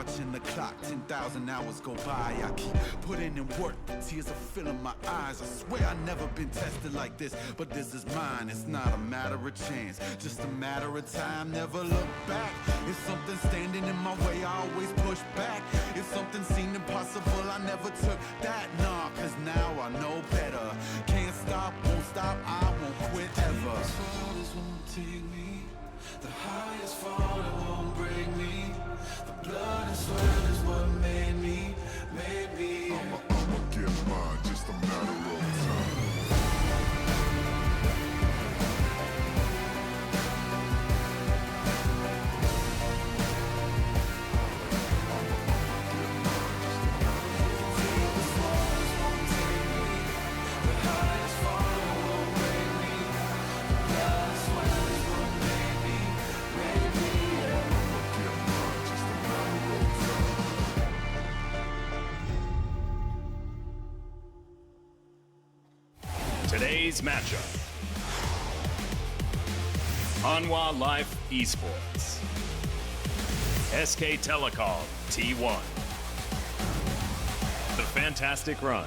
watching the clock, 10,000 hours go by. I keep putting in work, the tears are filling my eyes. I swear I've never been tested like this, but this is mine. It's not a matter of chance, just a matter of time. Never look back. If something standing in my way, I always push back. If something seemed impossible, I never took that. Nah, cause now I know better. Can't stop, won't stop, I won't quit ever. As far as won't take me, the highest fall it won't break me. The blood and sweat is what made me. I'ma get mine, just a matter of time. Today's matchup. Hanwha Life Esports. SK Telecom T1. The Fantastic Run.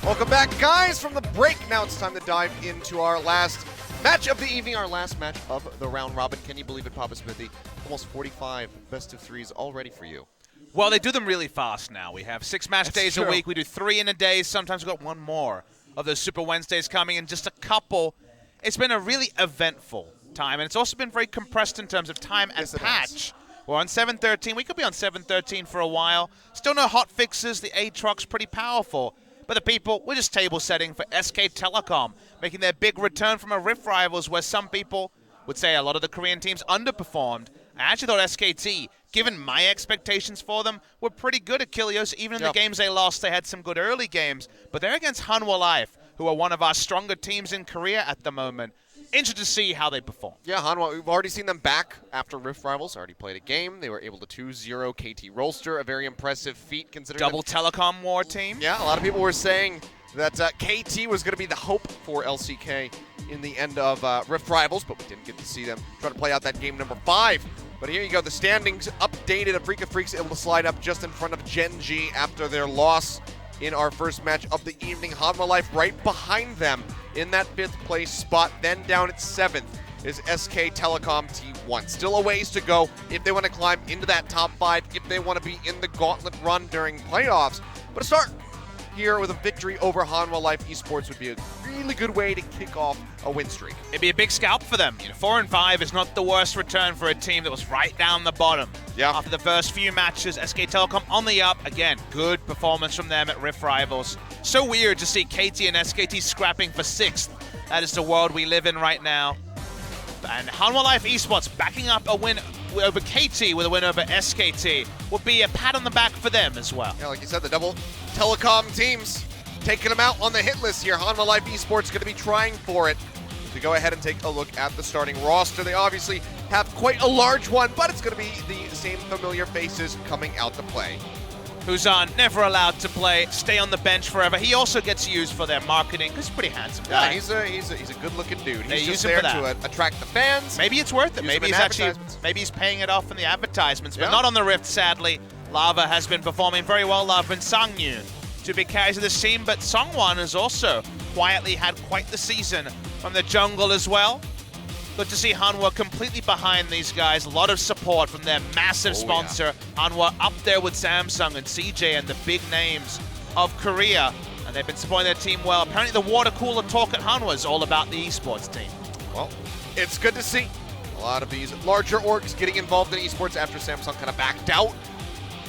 Welcome back, guys, from the break. Now it's time to dive into our last match of the evening, our last match of the round robin. Can you believe it, Papa Smithy? Almost 45 best of threes already for you. Well, they do them really fast now. We have 6 match days a week. We do 3 in a day. Sometimes we've got one more of those Super Wednesdays coming in, just a couple. It's been a really eventful time, and it's also been very compressed in terms of time and patch. We're on 7.13. We could be on 7.13 for a while. Still no hot fixes. The Aatrox's pretty powerful. But the people, we're just table setting for SK Telecom, making their big return from a Rift Rivals where some people would say a lot of the Korean teams underperformed. I actually thought SKT, given my expectations for them, were pretty good at Kilios. Even in the games they lost, they had some good early games. But they're against Hanwha Life, who are one of our stronger teams in Korea at the moment. Interested to see how they perform. Yeah, Hanwha, we've already seen them back after Rift Rivals. Already played a game. They were able to 2-0 KT Rolster, a very impressive feat considering double telecom war team. Yeah, a lot of people were saying that KT was going to be the hope for LCK in the end of Rift Rivals, but we didn't get to see them try to play out that game number 5. But here you go, the standings updated. Afrika Freaks able to slide up just in front of Gen G after their loss in our first match of the evening. Hanwha Life right behind them in that 5th place spot. Then down at 7th is SK Telecom T1. Still a ways to go if they want to climb into that top 5, if they want to be in the gauntlet run during playoffs. But a start here with a victory over Hanwha Life Esports would be a really good way to kick off a win streak. It'd be a big scalp for them. 4-5 is not the worst return for a team that was right down the bottom. Yeah. After the first few matches, SK Telecom on the up. Again, good performance from them at Rift Rivals. So weird to see KT and SKT scrapping for 6th. That is the world we live in right now. And Hanwha Life Esports backing up a win over KT with a win over SKT would be a pat on the back for them as well. Yeah, like you said, the double telecom teams taking them out on the hit list here. Hanwha Life Esports going to be trying for it. To go ahead and take a look at the starting roster, they obviously have quite a large one, but it's going to be the same familiar faces coming out to play. Huzan, never allowed to play, stay on the bench forever. He also gets used for their marketing because he's a pretty handsome guy. Yeah, he's a good-looking dude. They He's use just him there for that. to attract the fans. Maybe it's worth it. Maybe he's paying it off in the advertisements, but not on the Rift, sadly. Lava has been performing very well. Lava and Sangyu, 2 big carries of this team, but Sungwon has also quietly had quite the season from the jungle as well. Good to see Hanwha completely behind these guys. A lot of support from their massive sponsor. Yeah. Hanwha up there with Samsung and CJ and the big names of Korea. And they've been supporting their team well. Apparently the water cooler talk at Hanwha is all about the esports team. Well, it's good to see a lot of these larger orgs getting involved in esports after Samsung kind of backed out.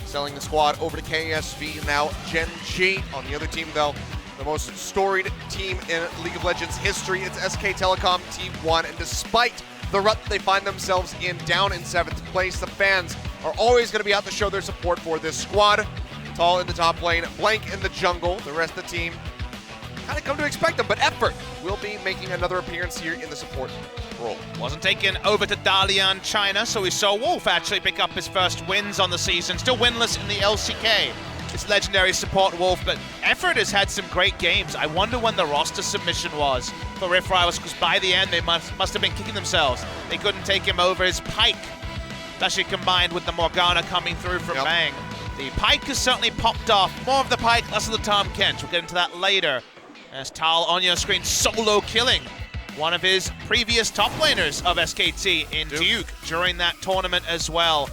Selling the squad over to KSV, now Gen G. On the other team, though, the most storied team in League of Legends history, it's SK Telecom T1. And despite the rut they find themselves in, down in 7th place, the fans are always going to be out to show their support for this squad. Tall in the top lane, Blank in the jungle. The rest of the team kind of come to expect them, but Effort will be making another appearance here in the support role. Wasn't taken over to Dalian, China, so we saw Wolf actually pick up his first wins on the season. Still winless in the LCK. It's legendary support Wolf, but Effort has had some great games. I wonder when the roster submission was for Rift Rivals, because by the end they must have been kicking themselves. They couldn't take him over. His Pike, especially combined with the Morgana coming through from Bang. The Pike has certainly popped off. More of the Pike, less of the Tom Kench. We'll get into that later. As Tal on your screen solo killing one of his previous top laners of SKT in Duke during that tournament as well.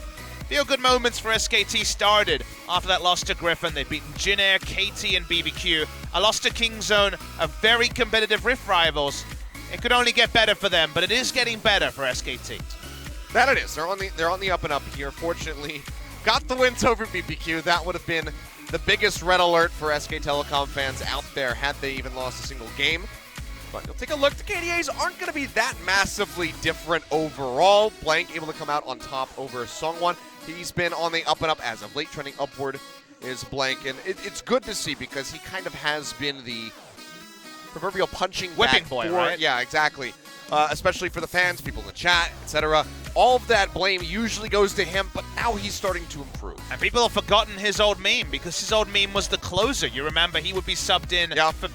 Feel good moments for SKT started after that loss to Griffin. They've beaten Jinair, KT, and BBQ. A loss to Kingzone, a very competitive Rift Rivals. It could only get better for them, but it is getting better for SKT. That it is. They're on the up and up here. Fortunately, got the wins over BBQ. That would have been the biggest red alert for SK Telecom fans out there had they even lost a single game. But you'll take a look. The KDAs aren't going to be that massively different overall. Blank able to come out on top over Songwon. He's been on the up and up as of late, trending upward is Blank. And it's good to see because he kind of has been the proverbial punching whipping bag boy, for, right? Yeah, exactly. Especially for the fans, people in the chat, etc. All of that blame usually goes to him, but now he's starting to improve. And people have forgotten his old meme, because his old meme was the closer. You remember he would be subbed in after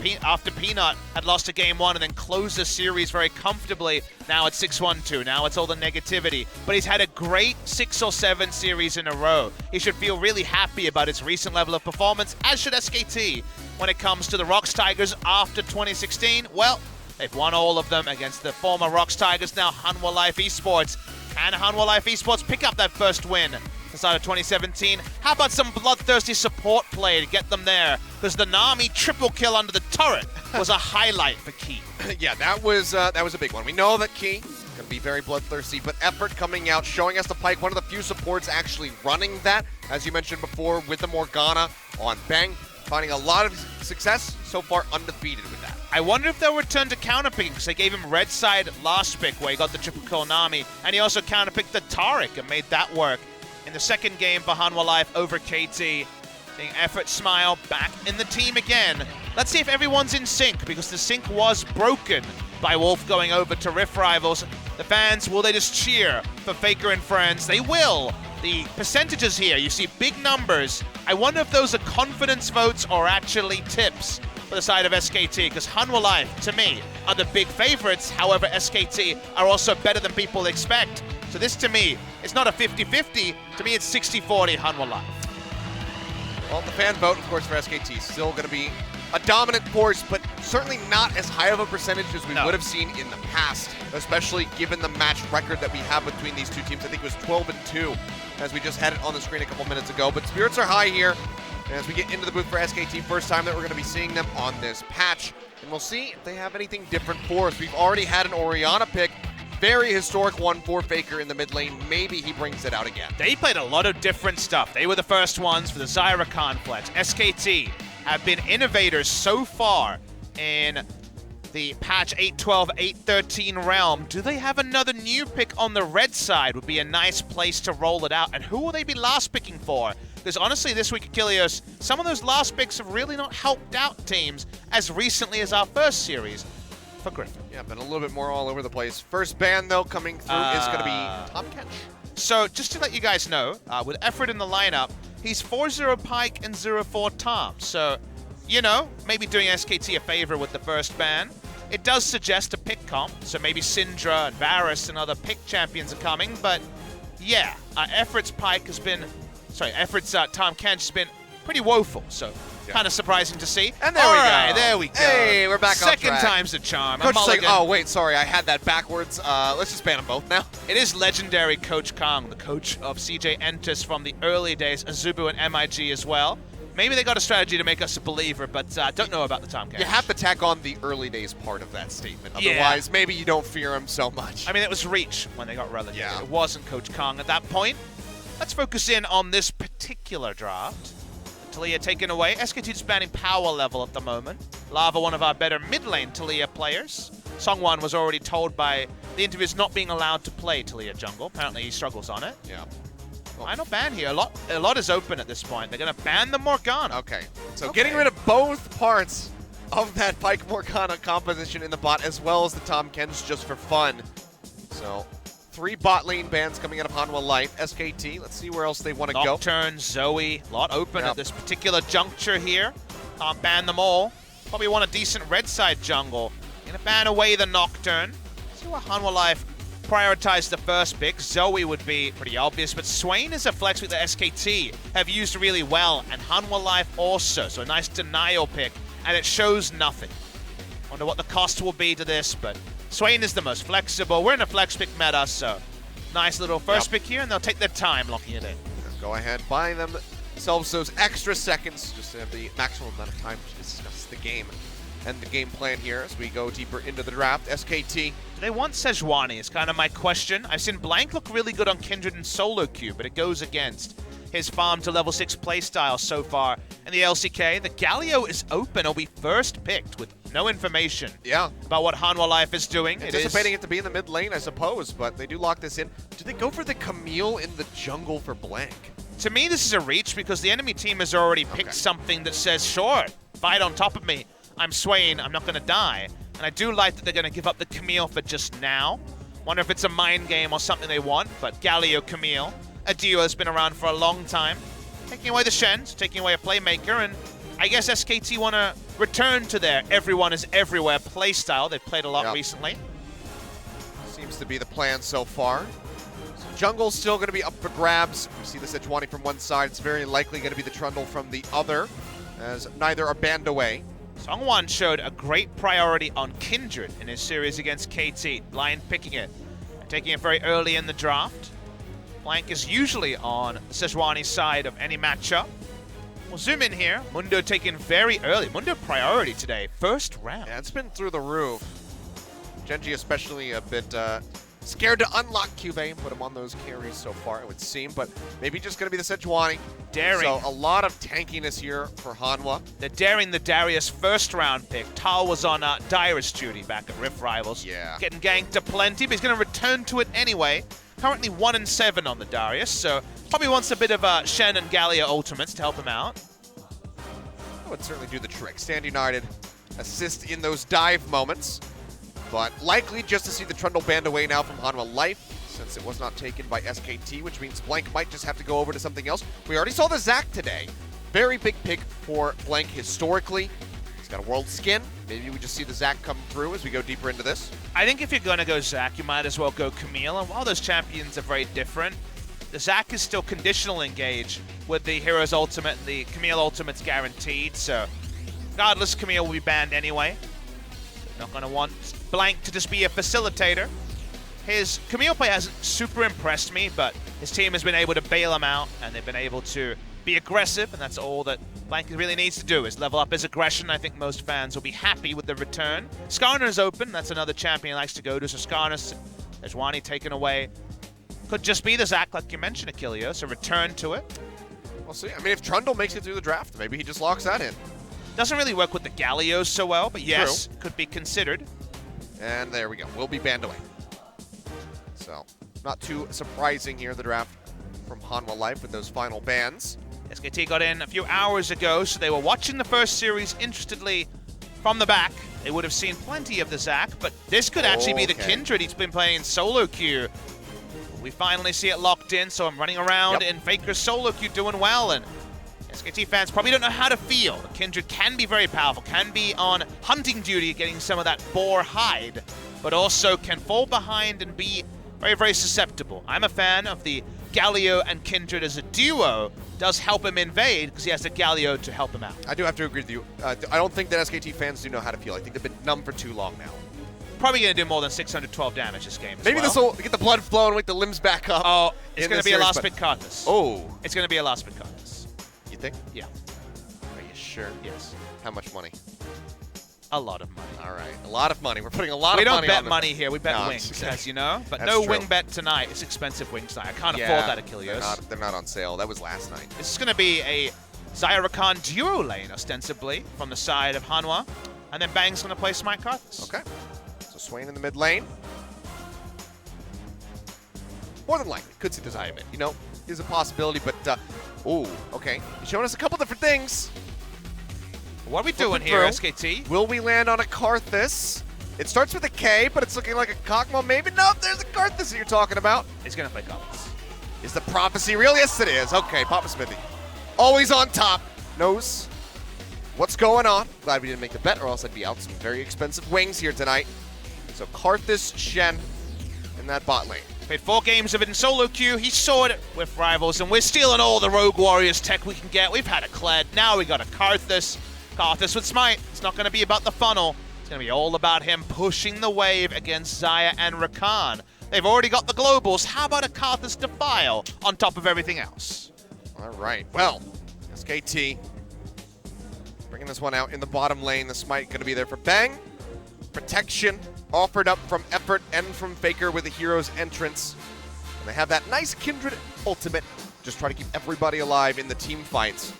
Peanut had lost a game 1 and then closed the series very comfortably. Now it's 6-1-2. Now it's all the negativity. But he's had a great 6 or 7 series in a row. He should feel really happy about his recent level of performance, as should SKT. When it comes to the Rocks Tigers after 2016, well, they've won all of them against the former Rocks Tigers, now Hanwha Life Esports. Can Hanwha Life Esports pick up that first win at the start of 2017? How about some bloodthirsty support play to get them there? Because the Nami triple kill under the turret was a highlight for Key. Yeah, that was a big one. We know that Key is going to be very bloodthirsty, but Effort coming out, showing us the Pike, one of the few supports actually running that, as you mentioned before, with the Morgana on Bang, finding a lot of success, so far undefeated with that. I wonder if they'll return to counterpicking, because they gave him red side last pick where he got the triple kill Nami, and he also counterpicked the Taric and made that work in the second game for Hanwha Life over KT. Seeing Effort Smile back in the team again. Let's see if everyone's in sync, because the sync was broken by Wolf going over to Rift Rivals. The fans, will they just cheer for FLICKR and friends? They will. The percentages here, you see big numbers. I wonder if those are confidence votes or actually tips for the side of SKT, because Hanwha Life, to me, are the big favorites. However, SKT are also better than people expect. So this, to me, is not a 50-50. To me, it's 60-40 Hanwha Life. Well, the fan vote, of course, for SKT is still going to be a dominant force, but certainly not as high of a percentage as we would have seen in the past, especially given the match record that we have between these two teams. I think it was 12-2, as we just had it on the screen a couple minutes ago. But spirits are high here as we get into the booth for SKT. First time that we're going to be seeing them on this patch, and we'll see if they have anything different for us. We've already had an Orianna pick. Very historic one for FLICKR in the mid lane. Maybe he brings it out again. They played a lot of different stuff. They were the first ones for the Zyra Conflex. SKT have been innovators so far in the patch 8.12, 8.13 realm. Do they have another new pick on the red side? Would be a nice place to roll it out. And who will they be last picking for? Because honestly, this week, Achilles, some of those last picks have really not helped out teams as recently as our first series for Griffin. Yeah, been a little bit more all over the place. First ban, though, coming through is going to be Tom Kench. So just to let you guys know, with Effort in the lineup, he's 4-0 Pike and 0-4 Tom. So, you know, maybe doing SKT a favor with the first ban. It does suggest a pick comp, so maybe Syndra and Varus and other pick champions are coming, but yeah, Effort's Pike has been, Effort's Tom Kench has been pretty woeful, so kind of surprising to see. And there we go. Right, there we go. Hey, we're back on track. Second time's the charm. Coach is like, oh, wait, sorry, I had that backwards. Let's just ban them both now. It is legendary Coach Kong, the coach of CJ Entus from the early days, Azubu and MIG as well. Maybe they got a strategy to make us a believer, but don't know about the Tom Kench. You have to tack on the early days part of that statement. Otherwise, maybe you don't fear him so much. I mean, it was Reach when they got relegated. Yeah. It wasn't Coach Kong at that point. Let's focus in on this particular draft. Talia taken away. SKT just banning power level at the moment. Lava, one of our better mid lane Talia players. Songwon was already told by the interviews not being allowed to play Talia jungle. Apparently he struggles on it. Yeah. Final ban here. A lot is open at this point. They're going to ban the Morgana. Okay. So getting rid of both parts of that Pike Morgana composition in the bot, as well as the Tom Kens just for fun. So 3 bot lane bans coming out of Hanwha Life. SKT, let's see where else they want to go. Nocturne, Zoe, a lot open at this particular juncture here. Can't ban them all. Probably want a decent red side jungle. Gonna ban away the Nocturne. See what Hanwha Life prioritize the first pick. Zoe would be pretty obvious, but Swain is a flex pick that SKT have used really well, and Hanwha Life also. So a nice denial pick, and it shows nothing. Wonder what the cost will be to this, but Swain is the most flexible. We're in a flex pick meta, so nice little first pick here, and they'll take their time locking it in. Go ahead, buy themselves those extra seconds just to have the maximum amount of time to discuss the game and the game plan here as we go deeper into the draft. SKT. Do they want Sejuani is kind of my question. I've seen Blank look really good on Kindred and solo queue, but it goes against his farm to level 6 playstyle so far. In the LCK, the Galio is open. It'll be first picked with no information about what Hanwha Life is doing. Anticipating it to be in the mid lane, I suppose, but they do lock this in. Do they go for the Camille in the jungle for Blank? To me, this is a reach because the enemy team has already picked something that says, sure, fight on top of me. I'm Swain, I'm not going to die. And I do like that they're going to give up the Camille for just now. Wonder if it's a mind game or something they want, but Galio Camille, a duo has been around for a long time. Taking away the Shens, taking away a playmaker, and I guess SKT want to return to their everyone is everywhere playstyle. They've played a lot recently. Seems to be the plan so far. So jungle's still going to be up for grabs. We see the Sejuani from one side. It's very likely going to be the Trundle from the other, as neither are banned away. Songwon showed a great priority on Kindred in his series against KT. Blind picking it and taking it very early in the draft. Blank is usually on Sejuani's side of any matchup. We'll zoom in here. Mundo taken very early. Mundo priority today, first round. Yeah, it's been through the roof. Genji especially a bit scared to unlock Cube and put him on those carries so far, it would seem, but maybe just going to be the Sejuani. Daring. So a lot of tankiness here for Hanwha. They're daring the Darius first round pick. Tal was on Dyrus duty back at Rift Rivals. Yeah. Getting ganked aplenty, but he's going to return to it anyway. Currently 1-7 on the Darius, so probably wants a bit of Shen and Gallia ultimates to help him out. That would certainly do the trick. Stand United assist in those dive moments, but likely just to see the Trundle banned away now from Hanwha Life, since it was not taken by SKT, which means Blank might just have to go over to something else. We already saw the Zac today. Very big pick for Blank historically. He's got a world skin. Maybe we just see the Zac come through as we go deeper into this. I think if you're going to go Zac, you might as well go Camille. And while those champions are very different, the Zac is still conditional engage with the Hero's Ultimate and the Camille Ultimate's guaranteed. So regardless, Camille will be banned anyway. Not going to want Blank to just be a facilitator. His Camille play hasn't super impressed me, but his team has been able to bail him out, and they've been able to be aggressive, and that's all that Blank really needs to do is level up his aggression. I think most fans will be happy with the return. Skarner's open. That's another champion he likes to go to. So Skarner, Sejuani taken away. Could just be the Zac, like you mentioned, Achilleo, so return to it. We'll see. I mean, if Trundle makes it through the draft, maybe he just locks that in. Doesn't really work with the Gallios so well, but yes, could be considered. And there we go. Will be banned away. So, not too surprising here, the draft from Hanwha Life with those final bans. SKT got in a few hours ago, so they were watching the first series interestedly from the back. They would have seen plenty of the Zac, but this could actually be the Kindred he's been playing in solo queue. We finally see it locked in, so I'm running around in Faker's solo queue doing well, and SKT fans probably don't know how to feel. The Kindred can be very powerful, can be on hunting duty, getting some of that boar hide, but also can fall behind and be very, very susceptible. I'm a fan of the Galio and Kindred as a duo. Does help him invade because he has the Galio to help him out. I do have to agree with you. I don't think that SKT fans do know how to feel. I think they've been numb for too long now. Probably going to do more than 612 damage this game. Maybe this will get the blood flowing, wake the limbs back up. Oh, it's going to be a last pick Cardinus. Oh. It's going to be a last pick Cardinus. You think? Yeah. Are you sure? Yes. How much money? A lot of money. All right. A lot of money. We're putting a lot of money on We don't bet money here. We bet wings, as you know. But no wing bet tonight. It's expensive wings tonight. I can't afford that, Achilles. They're not on sale. That was last night. This is going to be a Zyra Khan duo lane, ostensibly, from the side of Hanwha. And then Bang's going to play Smite Cardinus. Okay. So Swain in the mid lane. More than likely. Could see the Zyra mid. You know, is a possibility, but... ooh, okay. He's showing us a couple different things. What are we doing here, SKT? Will we land on a Karthus? It starts with a K, but it's looking like a Cockmo. Maybe not. There's a Karthus that you're talking about. He's going to play Karthus. Is the prophecy real? Yes, it is. Okay, Papa Smithy. Always on top. Knows what's going on. Glad we didn't make the bet, or else I'd be out some very expensive wings here tonight. So Karthus, Shen in that bot lane. Played 4 games of it in solo queue. He saw it with rivals, and we're stealing all the Rogue Warriors tech we can get. We've had a Kled. Now we got a Karthus. Karthus with Smite. It's not going to be about the funnel. It's going to be all about him pushing the wave against Xayah and Rakan. They've already got the globals. How about a Karthus Defile on top of everything else? All right. Well, SKT bringing this one out in the bottom lane. The Smite going to be there for Bang. Protection offered up from Effort and from FLICKR with the hero's entrance. And they have that nice Kindred ultimate. Just try to keep everybody alive in the team fights.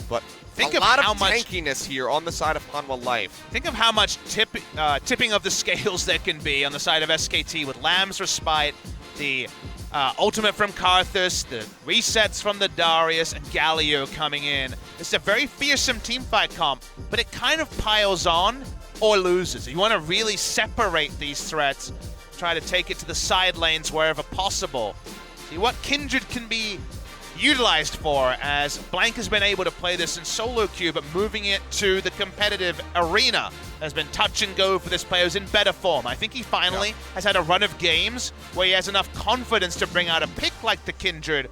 But Think a of lot how of much tankiness here on the side of Hanwha Life. Think of how much tipping of the scales there can be on the side of SKT with Lamb's Respite, the ultimate from Karthus, the resets from the Darius, and Galio coming in. It's a very fearsome teamfight comp, but it kind of piles on or loses. You want to really separate these threats, try to take it to the side lanes wherever possible. See what Kindred can be utilized for, as Blank has been able to play this in solo queue, but moving it to the competitive arena has been touch and go for this player who's in better form. I think he finally has had a run of games where he has enough confidence to bring out a pick like the Kindred.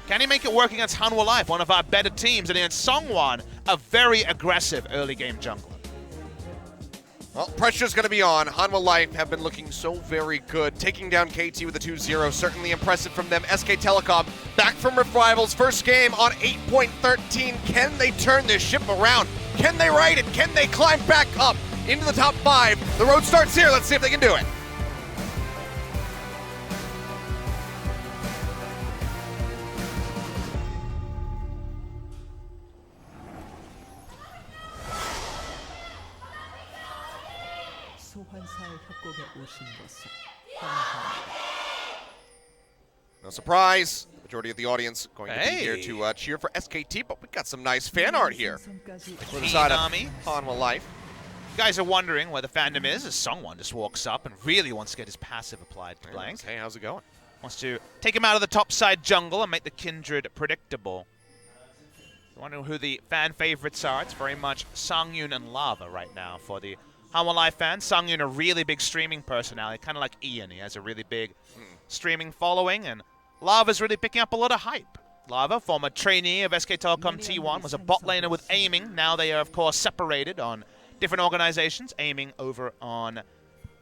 Can he make it work against Hanwha Life, one of our better teams, and against Songwon, a very aggressive early game jungler? Well, pressure's going to be on. Hanwha Life have been looking so very good. Taking down KT with a 2-0, certainly impressive from them. SK Telecom back from Rift Rivals, first game on 8.13. Can they turn this ship around? Can they right it? Can they climb back up into the top 5? The road starts here. Let's see if they can do it. 소환사의 협곡에 오신 것을 환영합니다. No surprise. The majority of the audience going to be here to cheer for SKT, but we've got some nice fan art here. For the side of Hanwha Life. You guys are wondering where the fandom is, as Songwon just walks up and really wants to get his passive applied to Blank. Hey, how's it going? Wants to take him out of the top side jungle and make the Kindred predictable. Wondering who the fan favorites are. It's very much Songyun and Lava right now for the Hanwha Life fans. Songyun, a really big streaming personality, kind of like Ian. He has a really big streaming following, and Lava's really picking up a lot of hype. Lava, former trainee of SK Telecom T1, was a bot laner with Aiming. Now they are, of course, separated on different organizations. Aiming over on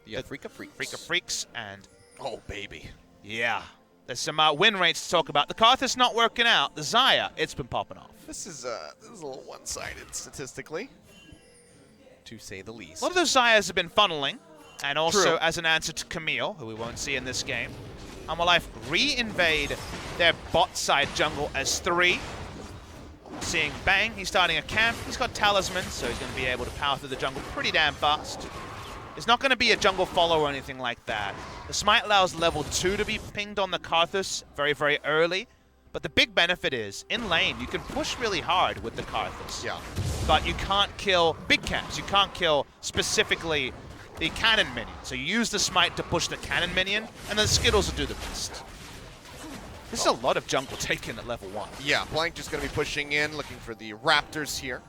The FLICKR Freaks, and oh, baby. yeah, there's some win rates to talk about. The Karthus not working out. The Xayah, it's been popping off. This is a little one-sided statistically, to say the least. A lot of those Xayahs have been funneling, and also True. as an answer to Camille, who we won't see in this game, Hanwha Life re-invade their bot side jungle as 3. Seeing Bang, he's starting a camp. He's got Talisman, so he's going to be able to power through the jungle pretty damn fast. It's not going to be a jungle follow or anything like that. The Smite allows level 2 to be pinged on the Karthus very, very early. But the big benefit is, in lane, you can push really hard with the Karthus. Yeah. But you can't kill big camps. You can't kill specifically the cannon minion. So you use the Smite to push the cannon minion, and then the Skittles will do the rest. This is a lot of jungle taken at level 1. Yeah, Blank just going to be pushing in, looking for the Raptors here.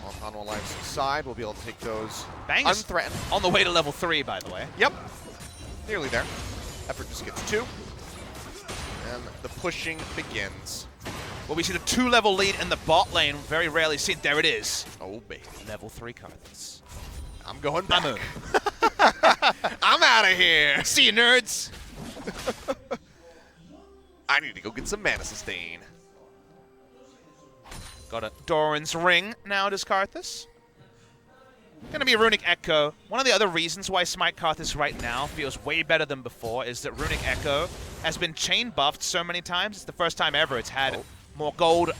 On Hanwha Life's side, we'll be able to take those Bang is unthreatened. on the way to level 3, by the way. Yep, nearly there. Effort just gets 2. And the pushing begins. Well, we see the 2-level lead in the bot lane. Very rarely seen. There it is. Oh, baby. Level 3 Karthus. I'm going back. I'm I'm out of here. See you, nerds. I need to go get some mana sustain. Got a Doran's Ring now, does Karthus. Gonna be a Runic Echo. One of the other reasons why Smite Karthus right now feels way better than before is that Runic Echo has been chain buffed so many times. It's the first time ever it's had more gold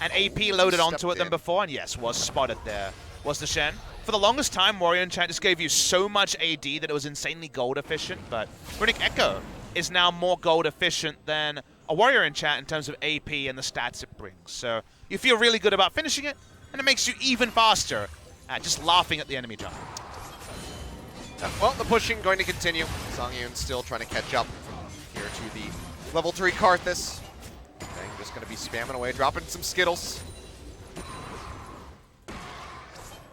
and AP loaded onto it than before. And yes, was spotted there. Was the Shen. For the longest time, Warrior Enchant just gave you so much AD that it was insanely gold efficient, but Runic Echo is now more gold efficient than a Warrior Enchant in terms of AP and the stats it brings. So you feel really good about finishing it, and it makes you even faster at just laughing at the enemy jump. Well, the pushing going to continue. Songyun still trying to catch up here to the level 3 Karthus. Bang just going to be spamming away, dropping some Skittles.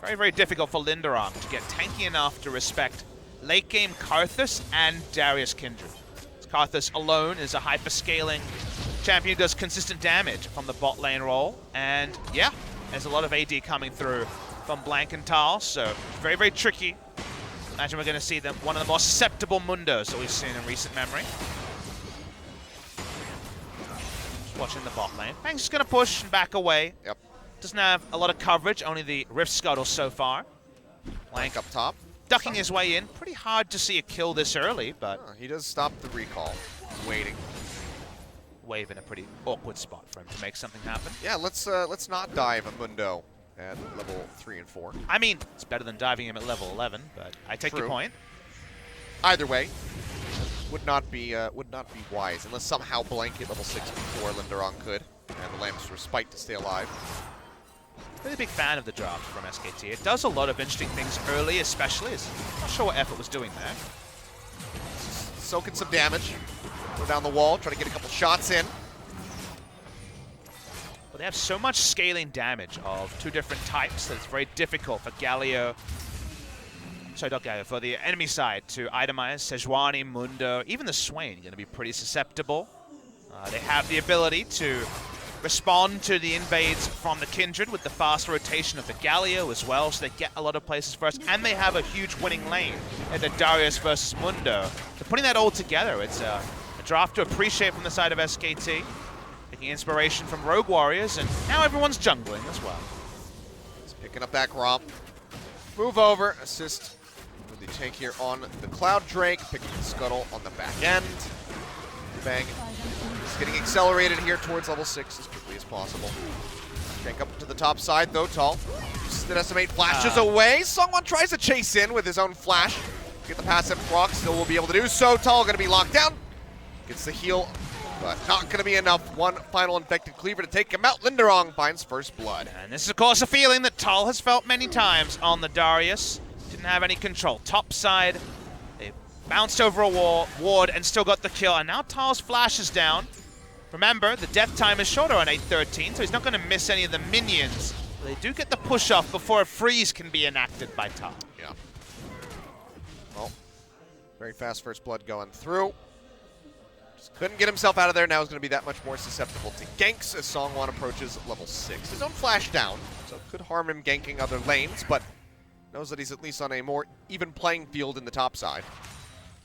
Very, very difficult for Linderong to get tanky enough to respect late game Karthus and Darius Kindred. Karthus alone is a hyper-scaling champion who does consistent damage from the bot lane role. And yeah, there's a lot of AD coming through from Blankenthal, so very, very tricky. Imagine we're going to see them one of the more susceptible Mundos that we've seen in recent memory. Just watching the bot lane. Bang's just going to push and back away. Yep. Doesn't have a lot of coverage, only the Rift Scuttle so far. Blank up top. Ducking his way in. Pretty hard to see a kill this early, but... He does stop the recall. Waiting. Wave in a pretty awkward spot for him to make something happen. Yeah, let's not dive a Mundo at level 3 and 4. I mean, it's better than diving him at level 11, but I take your point. Either way, would not be wise unless somehow blanket level 6 before Linderong could, and the Lamb's respite to stay alive. Really big fan of the draft from SKT. It does a lot of interesting things early, especially. I'm not sure what Effort was doing there. Soaking some damage. Go down the wall, try to get a couple shots in. But they have so much scaling damage of two different types that it's very difficult for Galio, sorry, not Galio, for the enemy side to itemize. Sejuani, Mundo, even the Swain are going to be pretty susceptible. They have the ability to respond to the invades from the Kindred with the fast rotation of the Galio as well, so they get a lot of places first, and they have a huge winning lane at the Darius versus Mundo. So putting that all together, it's a draft to appreciate from the side of SKT, taking inspiration from Rogue Warriors, and now everyone's jungling as well. He's picking up that Gromp. Move over, assist with the tank here on the Cloud Drake, picking the Scuttle on the back end. Bang. Just getting accelerated here towards level 6 as quickly as possible. Drake up to the top side though, Tall. That estimate flashes away. Songwon tries to chase in with his own flash. Get the passive proc, still will be able to do so. Tall gonna be locked down. Gets the heal, but not gonna be enough. One final infected cleaver to take him out. Linderong finds first blood. And this is of course a feeling that Tal has felt many times on the Darius. Didn't have any control. Top side, they bounced over a ward and still got the kill. And now Tal's flash is down. Remember, the death time is shorter on 813, so he's not going to miss any of the minions. But they do get the push off before a freeze can be enacted by Tal. Yeah. Well, very fast first blood going through. Just couldn't get himself out of there. Now he's going to be that much more susceptible to ganks as Songwon approaches level 6. His own flash down, so it could harm him ganking other lanes, but knows that he's at least on a more even playing field in the top side.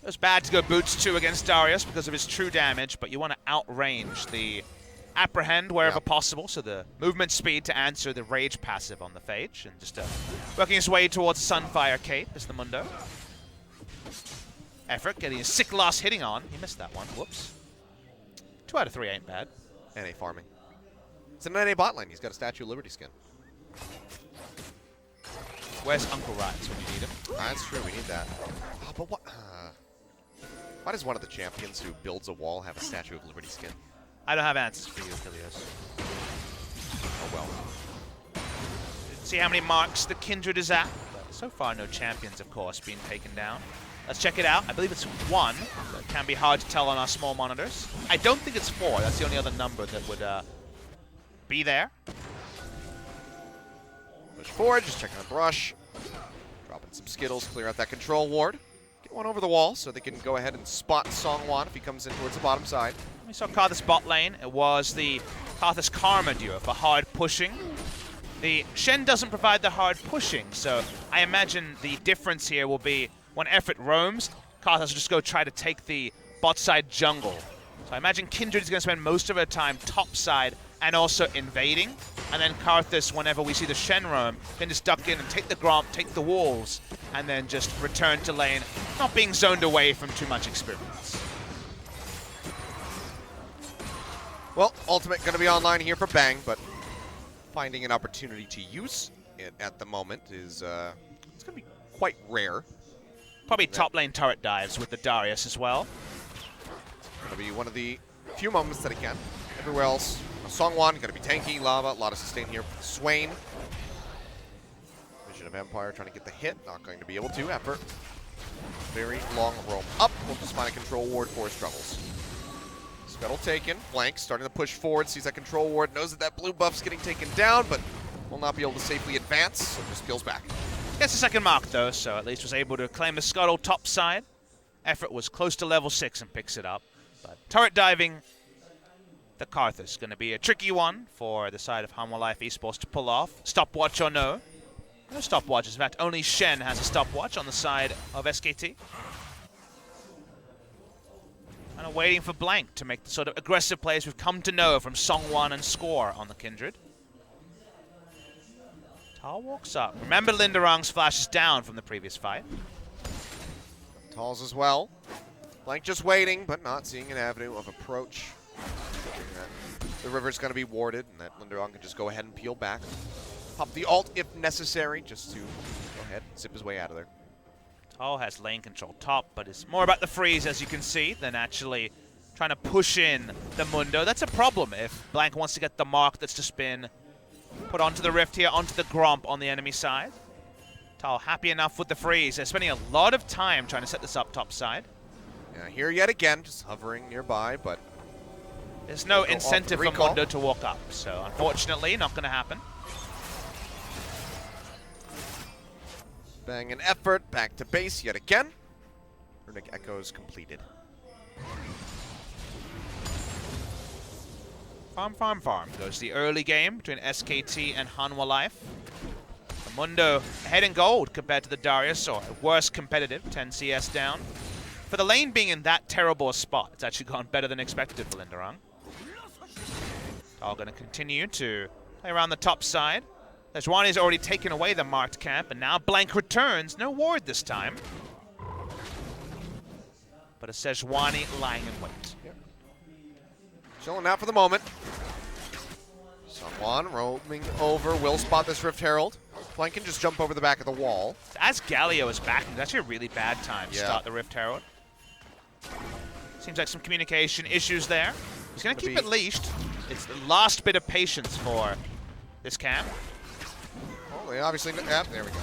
It was bad to go boots 2 against Darius because of his true damage, but you want to outrange the apprehend wherever possible, so the movement speed to answer the rage passive on the Phage, and just working his way towards Sunfire Cape is the Mundo. Effort getting a sick last hitting on. He missed that one. Whoops. 2 out of 3 ain't bad. NA farming. It's an NA bot lane. He's got a Statue of Liberty skin. Where's Uncle Rise when you need him? That's true. We need that. Oh, but what? Why does one of the champions who builds a wall have a Statue of Liberty skin? I don't have answers for you, Achilles. Oh well. See how many marks the Kindred is at. But so far, no champions, of course, being taken down. Let's check it out. I believe it's 1. That can be hard to tell on our small monitors. I don't think it's 4. That's the only other number that would be there. Push forward, just checking the brush. Dropping some Skittles, clear out that control ward. Get one over the wall so they can go ahead and spot Songwon if he comes in towards the bottom side. We saw Karthus bot lane. It was the Karthus Karma duo for hard pushing. The Shen doesn't provide the hard pushing, so I imagine the difference here will be when Effort roams, Karthus will just go try to take the bot side jungle. So I imagine Kindred is going to spend most of her time top side and also invading. And then Karthus, whenever we see the Shen roam, can just duck in and take the Gromp, take the walls, and then just return to lane, not being zoned away from too much experience. Well, Ultimate going to be online here for Bang, but finding an opportunity to use it at the moment is it's going to be quite rare. Probably top lane turret dives with the Darius as well. It's going to be one of the few moments that he can. Everywhere else, Songwon going to be tanky. Lava, a lot of sustain here. Swain. Vision of Empire trying to get the hit. Not going to be able to. Effort. Very long roam up. We'll just find a control ward for his troubles. Scuttle taken. Blank starting to push forward. Sees that control ward. Knows that blue buff's getting taken down, but will not be able to safely advance. So just peels back. Gets the second mark though, so at least was able to claim the Scuttle top side. Effort was close to level 6 and picks it up. But turret diving, the Karthus, going to be a tricky one for the side of Hanwha Life Esports to pull off. Stopwatch or no? No stopwatches. In fact, only Shen has a stopwatch on the side of SKT. And waiting for Blank to make the sort of aggressive plays we've come to know from Songwon and Score on the Kindred. Tal walks up. Remember Linderang's flashes down from the previous fight. Tal's as well. Blank just waiting, but not seeing an avenue of approach. The river's going to be warded, and that Linderang can just go ahead and peel back. Pop the ult if necessary, just to go ahead and zip his way out of there. Tal has lane control top, but it's more about the freeze, as you can see, than actually trying to push in the Mundo. That's a problem if Blank wants to get the mark that's just been put onto the Rift here, onto the Gromp on the enemy side. Tal happy enough with the freeze. They're spending a lot of time trying to set this up top side. Yeah, here yet again, just hovering nearby, but there's no incentive for Mundo to walk up, so unfortunately, not going to happen. Bang and effort, back to base yet again. Runic Echoes completed. Farm goes the early game between SKT and Hanwha Life. The Mundo ahead in gold compared to the Darius, or worse competitive, 10 CS down. For the lane being in that terrible a spot, it's actually gone better than expected for Linderang. All going to continue to play around the top side. Sejuani's already taken away the marked camp, and now Blank returns. No ward this time. But a Sejuani lying in wait. Yep. Chilling out for the moment. Songwon roaming over, will spot this Rift Herald. Blank can just jump over the back of the wall. As Galio is backing, it's actually a really bad time to start the Rift Herald. Seems like some communication issues there. He's going to keep it leashed. It's the last bit of patience for this camp. Oh, they obviously, yeah, there we go.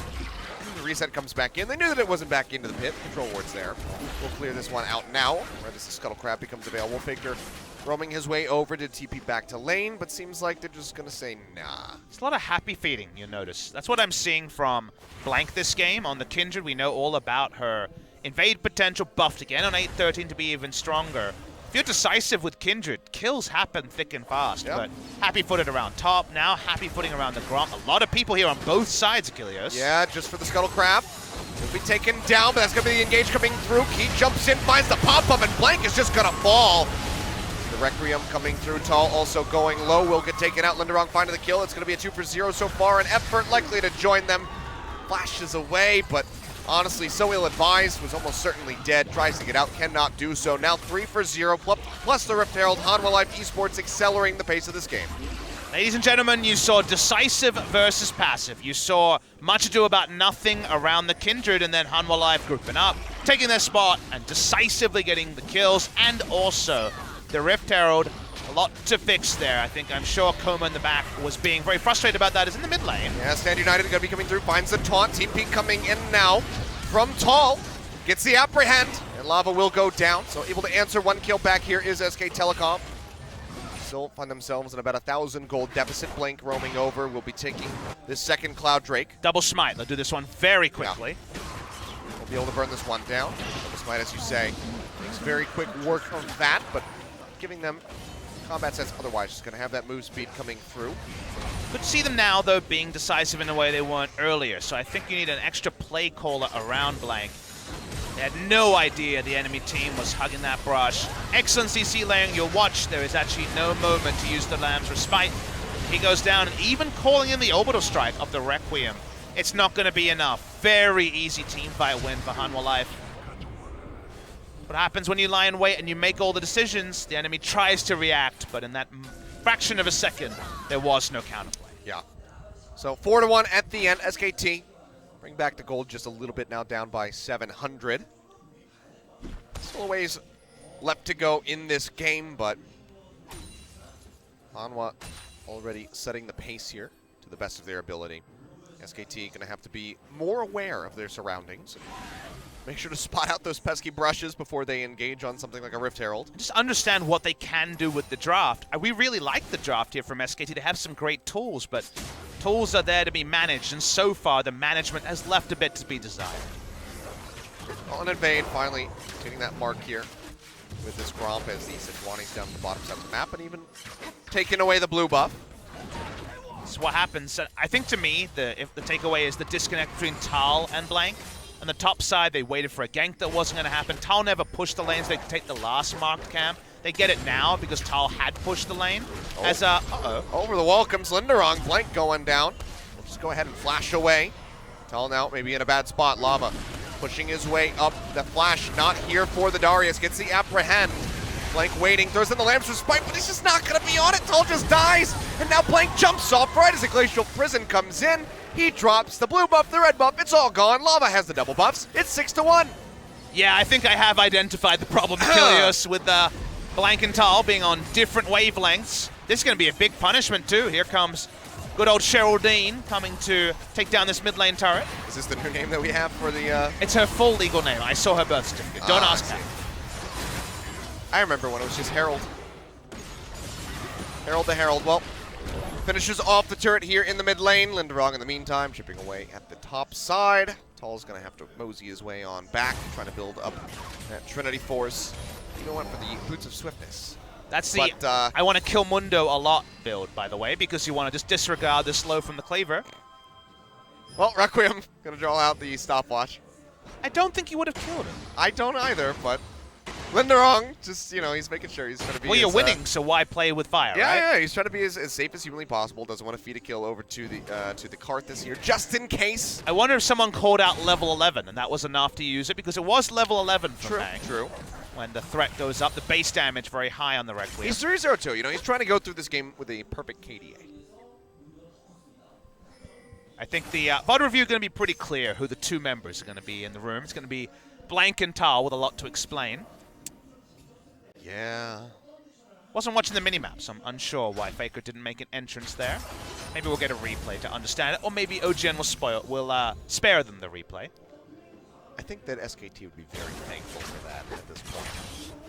The reset comes back in. They knew that it wasn't back into the pit. Control ward's there. We'll clear this one out now. Right as the Scuttle Crab becomes available. FLICKR roaming his way over to TP back to lane, but seems like they're just going to say nah. It's a lot of happy feeding, you'll notice. That's what I'm seeing from Blank this game. On the Kindred, we know all about her invade potential, buffed again on 813 to be even stronger. If you're decisive with Kindred, kills happen thick and fast. Yep. But happy-footed around top, now happy-footing around the Gromp. A lot of people here on both sides, Achilles. Yeah, just for the Scuttle Crab. Will be taken down, but that's going to be the engage coming through. Key jumps in, finds the pop-up, and Blank is just going to fall. The Requiem coming through. Tal also going low. Will get taken out. Linderang finding the kill. It's going to be a 2 for 0 so far. An effort likely to join them. Flashes away, but honestly, so ill-advised. Was almost certainly dead. Tries to get out. Cannot do so. Now 3 for 0. Plus the Rift Herald. Hanwha Life Esports accelerating the pace of this game. Ladies and gentlemen, you saw decisive versus passive. You saw much ado about nothing around the Kindred, and then Hanwha Life grouping up, taking their spot, and decisively getting the kills, and also the Rift Herald. A lot to fix there. I'm sure Koma in the back was being very frustrated about that. Is in the mid lane. Yeah, Stand United going to be coming through. Finds the taunt. TP coming in now from Tal. Gets the apprehend. And Lava will go down. So able to answer one kill back here is SK Telecom. Still find themselves in about 1,000 gold deficit. Blank roaming over. Will be taking this second Cloud Drake. Double smite. They'll do this one very quickly. Yeah. We'll be able to burn this one down. Double smite, as you say. Makes very quick work of that, but giving them combat sense otherwise. Just going to have that move speed coming through. Good to see them now, though, being decisive in a way they weren't earlier. So I think you need an extra play caller around Blank. They had no idea the enemy team was hugging that brush. Excellent CC laying. You'll watch. There is actually no moment to use the Lamb's Respite. He goes down, and even calling in the orbital strike of the Requiem. It's not going to be enough. Very easy team fight win for Hanwha Life. What happens when you lie in wait and you make all the decisions? The enemy tries to react, but in that fraction of a second, there was no counterplay. Yeah. So 4-1 at the end. SKT bring back the gold just a little bit now, down by 700. Still a ways left to go in this game, but Hanwha already setting the pace here to the best of their ability. SKT going to have to be more aware of their surroundings. Make sure to spot out those pesky brushes before they engage on something like a Rift Herald. Just understand what they can do with the draft. We really like the draft here from SKT. They have some great tools, but tools are there to be managed, and so far the management has left a bit to be desired. On Invade, finally hitting that mark here with this Gromp as the Sejuani's down the bottom side of the map, and even taking away the blue buff. This is what happens. I think to me, if the takeaway is the disconnect between Tal and Blank. On the top side, they waited for a gank that wasn't going to happen. Tal never pushed the lanes. They could take the last marked camp. They get it now because Tal had pushed the lane. Over the wall comes Linderong. Blank going down. We'll just go ahead and flash away. Tal now maybe in a bad spot. Lava pushing his way up. The flash not here for the Darius. Gets the apprehend. Blank waiting. Throws in the lamps for Spike, but he's just not going to be on it. Tal just dies. And now Blank jumps off right as the Glacial Prison comes in. He drops the blue buff, the red buff. It's all gone. Lava has the double buffs. It's 6-1. Yeah, I think I have identified the problem, Achilles, with Blank and Tal being on different wavelengths. This is going to be a big punishment, too. Here comes good old Geraldine coming to take down this mid lane turret. Is this the new name that we have for the... It's her full legal name. I saw her birth certificate. Don't ask her. I remember when it was just Herald. Herald the Herald. Well, finishes off the turret here in the mid lane. Linderong in the meantime chipping away at the top side. Tal's going to have to mosey his way on back, trying to build up that Trinity Force. You know what, for the Boots of Swiftness. That's the I want to kill Mundo a lot build, by the way, because you want to just disregard the slow from the Cleaver. Well, Requiem going to draw out the stopwatch. I don't think he would have killed him. I don't either, but Linderong, just, you know, he's making sure he's going to be... Well, you're winning, so why play with fire, right? Yeah, he's trying to be as safe as humanly possible. Doesn't want to feed a kill over to the cart this year, just in case. I wonder if someone called out level 11, and that was enough to use it, because it was level 11 for Bang. True. When the threat goes up, the base damage very high on the Requiem. He's 3-0-2. You know, he's trying to go through this game with a perfect KDA. I think the VOD review is going to be pretty clear who the two members are going to be in the room. It's going to be Blank and Tal with a lot to explain. Yeah. Wasn't watching the minimap, so I'm unsure why FLICKR didn't make an entrance there. Maybe we'll get a replay to understand it, or maybe OGN will spare them the replay. I think that SKT would be very thankful for that at this point.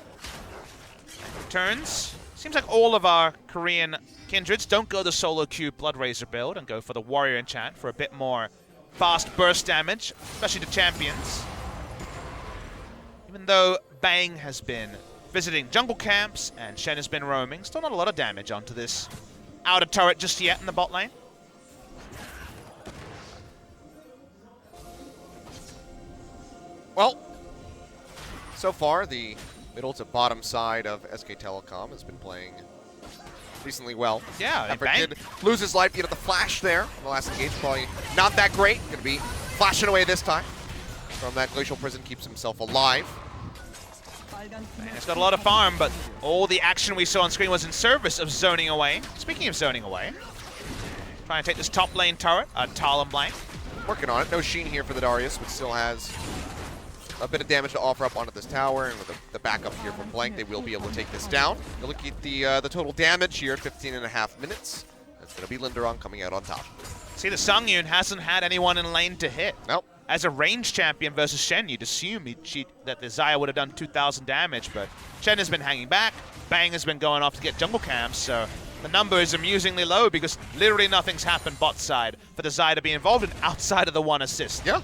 Turns. Seems like all of our Korean kindreds don't go the solo queue Blood Razor build and go for the Warrior enchant for a bit more fast burst damage, especially to champions. Even though Bang has been visiting jungle camps and Shen has been roaming, still not a lot of damage onto this outer turret just yet in the bot lane. Well, so far the middle to bottom side of SK Telecom has been playing decently well. Yeah, Effort did lose his life. You know, the flash there in the last engage, probably not that great. Going to be flashing away this time from that Glacial Prison, keeps himself alive. Man, it's got a lot of farm, but all the action we saw on screen was in service of zoning away. Speaking of zoning away, trying to take this top lane turret, Tal and Blank. Working on it. No Sheen here for the Darius, but still has a bit of damage to offer up onto this tower, and with the backup here from Blank, they will be able to take this down. You look at the total damage here, 15.5 minutes. That's going to be Linderong coming out on top. See, the Sungyun hasn't had anyone in lane to hit. Nope. As a ranged champion versus Shen, you'd assume that the Xayah would have done 2,000 damage, but Shen has been hanging back. Bang has been going off to get jungle camps, so the number is amusingly low because literally nothing's happened bot side for the Xayah to be involved in outside of the one assist. Yeah.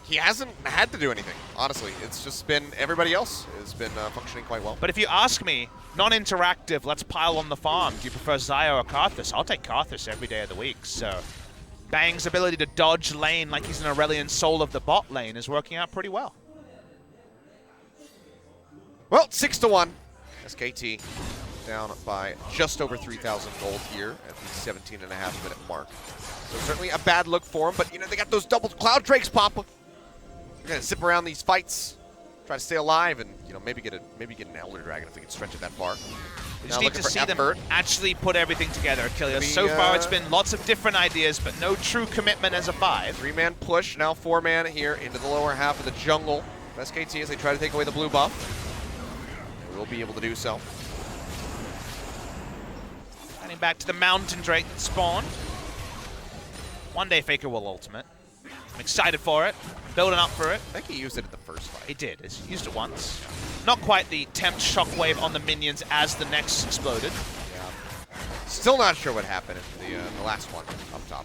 He hasn't had to do anything, honestly. It's just been everybody else has been functioning quite well. But if you ask me, non-interactive, let's pile on the farm. Do you prefer Xayah or Karthus? I'll take Karthus every day of the week, so Bang's ability to dodge lane like he's an Aurelian Soul of the bot lane is working out pretty well. Well, 6-1. SKT down by just over 3,000 gold here at the 17.5-minute mark. So certainly a bad look for them, but you know, they got those double Cloud Drakes pop. They're gonna zip around these fights, try to stay alive, and you know, maybe get an Elder Dragon if they can stretch it that far. We just need to see them actually put everything together, Achilles. So far, it's been lots of different ideas, but no true commitment as a 5. 3-man push, now 4-man here into the lower half of the jungle. SKT, as they try to take away the blue buff, they will be able to do so. Heading back to the Mountain Drake that spawned. One day FLICKR will ultimate. I'm excited for it. Building up for it. I think he used it in the first fight. He did. He's used it once. Not quite the tempt shockwave on the minions as the Nexus exploded. Yeah. Still not sure what happened in the last one up top.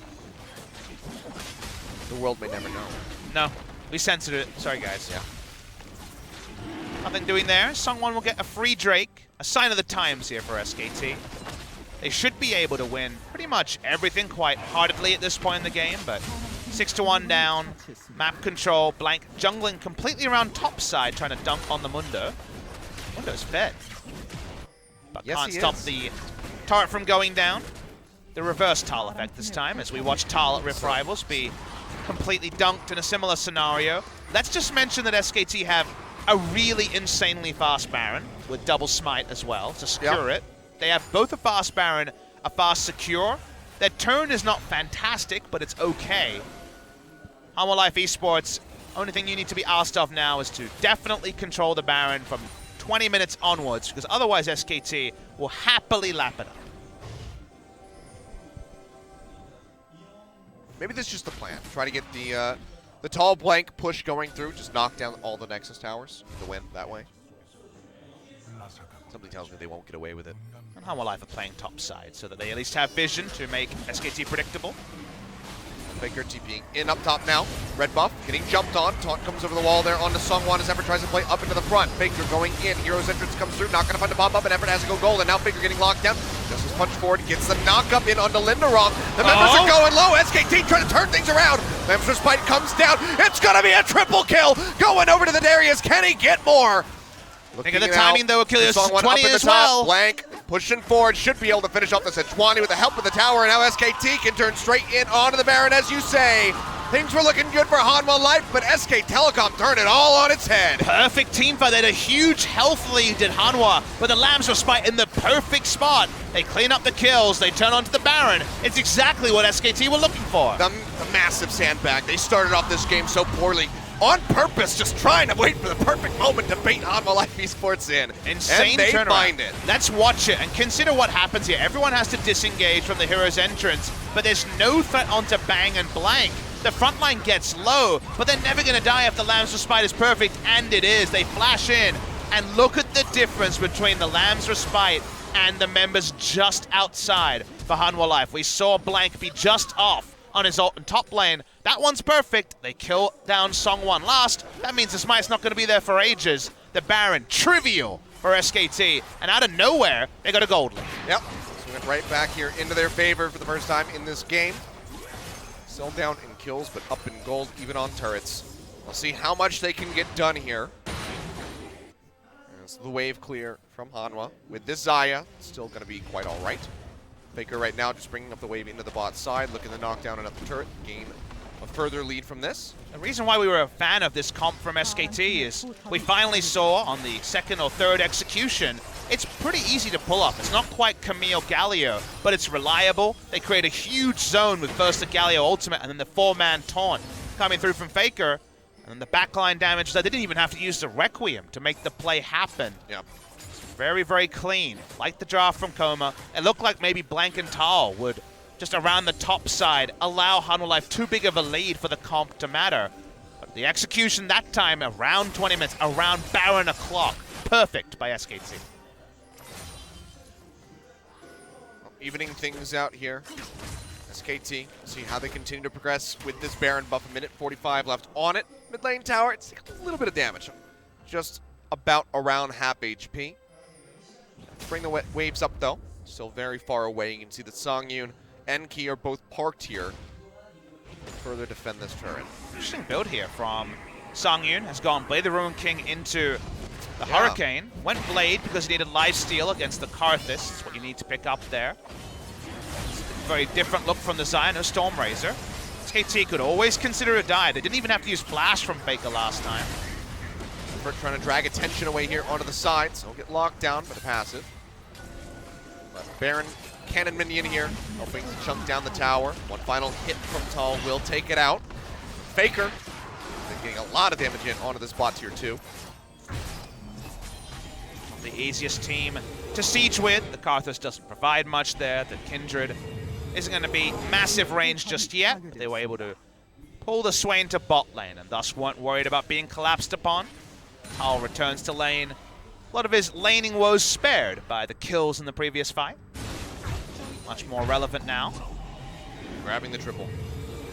The world may never know. No, we censored it. Sorry, guys. Yeah. Nothing doing there. Sungwon will get a free Drake. A sign of the times here for SKT. They should be able to win pretty much everything quite heartedly at this point in the game, but 6-1 down. Map control. Blank jungling completely around top side, trying to dunk on the Mundo. Mundo's fed. But Yes, can't he stop is. the turret from going down. The reverse Tal effect this time, as we watch Tal at Rift Rivals be completely dunked in a similar scenario. Let's just mention that SKT have a really insanely fast Baron with double smite as well to secure it. They have both a fast Baron, a fast secure. Their turn is not fantastic, but it's okay. Hanwha Life Esports, only thing you need to be asked of now is to definitely control the Baron from 20 minutes onwards, because otherwise SKT will happily lap it up. Maybe this is just the plan. Try to get the tall blank push going through. Just knock down all the Nexus towers to win that way. Somebody tells me they won't get away with it. And Hanwha Life are playing top side so that they at least have vision to make SKT predictable. FLICKR TPing in up top now. Red buff getting jumped on. Taunt comes over the wall there onto Sungwon as Effort tries to play up into the front. FLICKR going in. Hero's entrance comes through. Not going to find a pop up, and Effort has to go gold. And now FLICKR getting locked down. Justice punch forward. Gets the knock up in onto Linderong. The members are going low. SKT trying to turn things around. Memphis Spite comes down. It's going to be a triple kill. Going over to the Darius. Can he get more? Think of the timing though, Achilles. 20 as well. Blank pushing forward, should be able to finish off the Sejuani with the help of the tower, and now SKT can turn straight in onto the Baron, as you say. Things were looking good for Hanwha Life, but SK Telecom turned it all on its head. Perfect team fight. They had a huge health lead, did Hanwha, but the Lambs were spite in the perfect spot. They clean up the kills, they turn onto the Baron. It's exactly what SKT were looking for. The massive sandbag. They started off this game so poorly. On purpose, just trying to wait for the perfect moment to bait Hanwha Life Esports in. Insane and they turnaround. find it. Let's watch it and consider what happens here. Everyone has to disengage from the hero's entrance, but there's no threat onto Bang and Blank. The front line gets low, but they're never going to die if the Lambs Respite is perfect, and it is. They flash in, and look at the difference between the Lambs Respite and the members just outside for Hanwha Life. We saw Blank be just off on his ult in top lane. That one's perfect. They kill down Sungwon last. That means the smite's not going to be there for ages. The Baron, trivial for SKT. And out of nowhere, they got a gold lane. Yep. So we went right back here into their favor for the first time in this game. Still down in kills, but up in gold, even on turrets. We'll see how much they can get done here. There's the wave clear from Hanwha. With this Xayah, still going to be quite all right. FLICKR right now just bringing up the wave into the bot side, looking to knock down another turret, gain a further lead from this. The reason why we were a fan of this comp from SKT is we finally saw on the second or third execution, it's pretty easy to pull up. It's not quite Camille Galio, but it's reliable. They create a huge zone with first the Galio ultimate and then the 4-man taunt coming through from FLICKR. And then the backline damage, they didn't even have to use the Requiem to make the play happen. Yep. Very, very clean. Like the draft from Coma. It looked like maybe Blank and Tal would, just around the top side, allow Hanwha Life too big of a lead for the comp to matter. But the execution that time, around 20 minutes, around Baron o'clock. Perfect by SKT. Evening things out here. SKT, see how they continue to progress with this Baron buff. A minute 45 left on it. Mid lane tower, it's a little bit of damage. Just about around half HP. Bring the waves up though. Still very far away. You can see that Songyun and Key are both parked here to further defend this turret. Interesting build here from Songyun. Has gone Blade the Ruin King into the Hurricane. Went Blade because he needed lifesteal against the Karthus. That's what you need to pick up there. Very different look from the Xayah, no Stormrazor. SKT could always consider a die. They didn't even have to use Flash from FLICKR last time. Trying to drag attention away here onto the side, so he'll get locked down by the passive. But Baron cannon minion here, helping to chunk down the tower. One final hit from Tal will take it out. FLICKR getting a lot of damage in onto this bot tier 2. The easiest team to siege with. The Karthus doesn't provide much there. The Kindred isn't going to be massive range just yet. But they were able to pull the Swain to bot lane and thus weren't worried about being collapsed upon. Tal returns to lane. A lot of his laning woes spared by the kills in the previous fight. Much more relevant now. Grabbing the triple.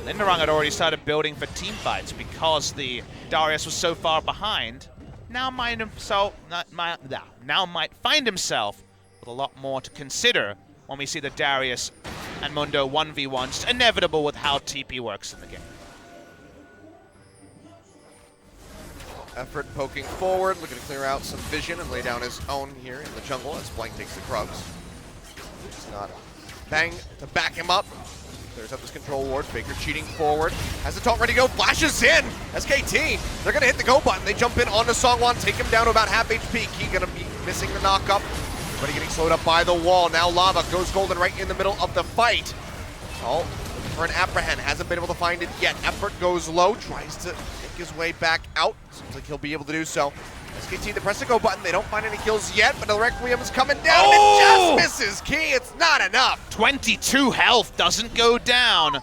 Linderung had already started building for team fights because the Darius was so far behind. Now might find himself with a lot more to consider when we see the Darius and Mundo 1v1. Just inevitable with how TP works in the game. Effort poking forward, looking to clear out some vision and lay down his own here in the jungle as Blank takes the Krugs. It's not Bang to back him up. Clears up his control ward. FLICKR cheating forward. Has the taunt ready to go. Flashes in. SKT. They're going to hit the go button. They jump in onto Songwon. Take him down to about half HP. Key going to be missing the knock-up. Everybody getting slowed up by the wall. Now Lava goes golden right in the middle of the fight. Oh, looking for an apprehend. Hasn't been able to find it yet. Effort goes low. Tries to make his way back out. Seems like he'll be able to do so. SKT, the press to go button. They don't find any kills yet, but the Requiem is coming down. Oh! It just misses. Key, it's not enough. 22 health doesn't go down.